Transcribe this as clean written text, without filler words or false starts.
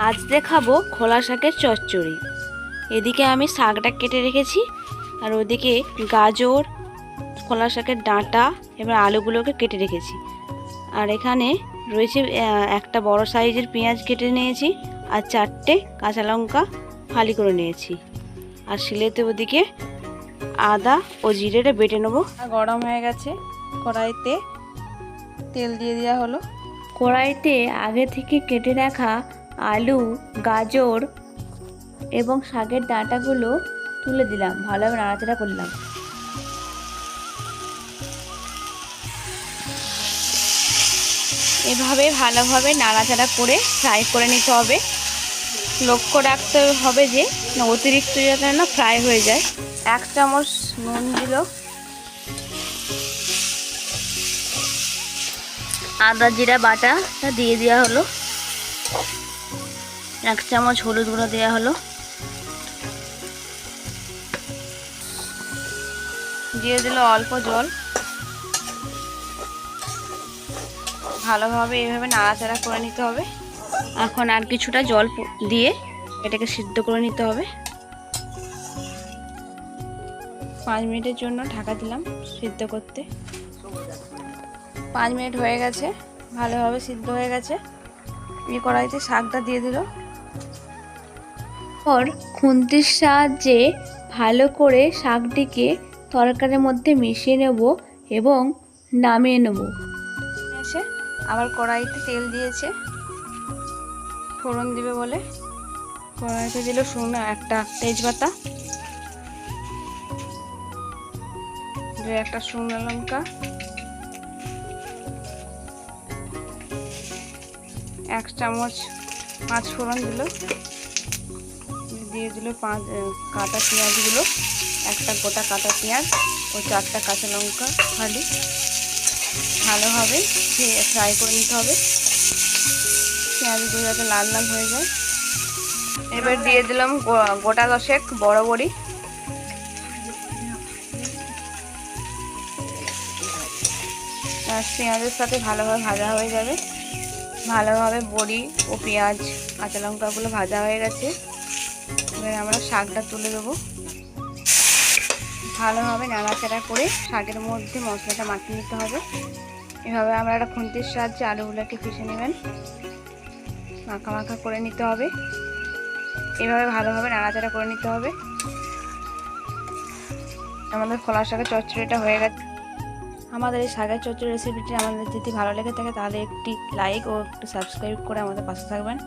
আজ দেখাবো খোলা শাকের চচ্চড়ি। এদিকে আমি শাকটা কেটে রেখেছি, আর ওদিকে গাজর, খোলা শাকের ডাঁটা এবার আলুগুলোকে কেটে রেখেছি। আর এখানে রয়েছে একটা বড় সাইজের পেঁয়াজ কেটে নিয়েছি, আর 4টে কাঁচা লঙ্কা ফালি করে নিয়েছি। আর শিলেতে ওদিকে আদা ও জিরেটা বেটে নেবো। গরম হয়ে গেছে, কড়াইতে তেল দিয়ে দেওয়া হলো। কড়াইতে আগে থেকে কেটে রাখা আলু, গাজর এবং শাকের ডাঁটাগুলো তুলে দিলাম, ভালোভাবে নাড়াচাড়া করলাম। এভাবে ভালোভাবে নাড়াচাড়া করে ফ্রাই করে নিতে হবে। লক্ষ্য রাখতে হবে যে অতিরিক্ত যাতে না ফ্রাই হয়ে যায়। 1 চামচ নুন দিল, আদা জিরা বাটাটা দিয়ে দেওয়া হলো, 1 চামচ হলুদ গুঁড়ো দেওয়া হলো, দিয়ে দিল অল্প জল। ভালোভাবে এইভাবে নাড়াচাড়া করে নিতে হবে। এখন আর কিছুটা জল দিয়ে এটাকে সিদ্ধ করে নিতে হবে। 5 মিনিটের জন্য ঢাকা দিলাম সিদ্ধ করতে। 5 মিনিট হয়ে গেছে, ভালোভাবে সিদ্ধ হয়ে গেছে। এই কড়াইতে শাকটা দিয়ে দিল। পর খুন্তির সাহায্যে ভালো করে শাকটিকে তরকারির মধ্যে মিশিয়ে নেব এবং নামিয়ে নেব। এসে আবার কড়াইতে তেল দিয়েছে, ফোড়ন দিবে বলে কড়াইতে দিল শুকনো একটা তেজপাতা, একটা শুকনো লঙ্কা, 1 চামচ 5 ফোড়ন দিল, দিয়ে দিল 5 কাটা পেঁয়াজগুলো, একটা গোটা কাটা পেঁয়াজ ও 4টা কাঁচা লঙ্কা ফালি। ভালোভাবে ফ্রাই করে নিতে হবে, পেঁয়াজগুলো যাতে লাল লাল হয়ে যায়। এবার দিয়ে দিলাম গোটা 10 বড় বড়ি, পেঁয়াজের সাথে ভালোভাবে ভাজা হয়ে যাবে। ভালোভাবে বড়ি ও পেঁয়াজ কাঁচা লঙ্কাগুলো ভাজা হয়ে গেছে। এবার আমরা শাকটা তুলে দেবো। ভালোভাবে নাড়াচাড়া করে শাকের মধ্যে মশলাটা মাখিয়ে নিতে হবে। এভাবে আমরা একটা খুন্তির সাহায্যে আলুগুলোকে পিষে নেবেন, মাখা মাখা করে নিতে হবে। এভাবে ভালোভাবে নাড়াচাড়া করে নিতে হবে। আমাদের খোলা শাকের চচ্চড়িটা হয়ে গেছে। আমাদের এই শাকের চচ্চড়ি রেসিপিটি আমাদের যদি ভালো লেগে থাকে তাহলে একটি লাইক ও একটু সাবস্ক্রাইব করে আমাদের পাশে থাকবেন।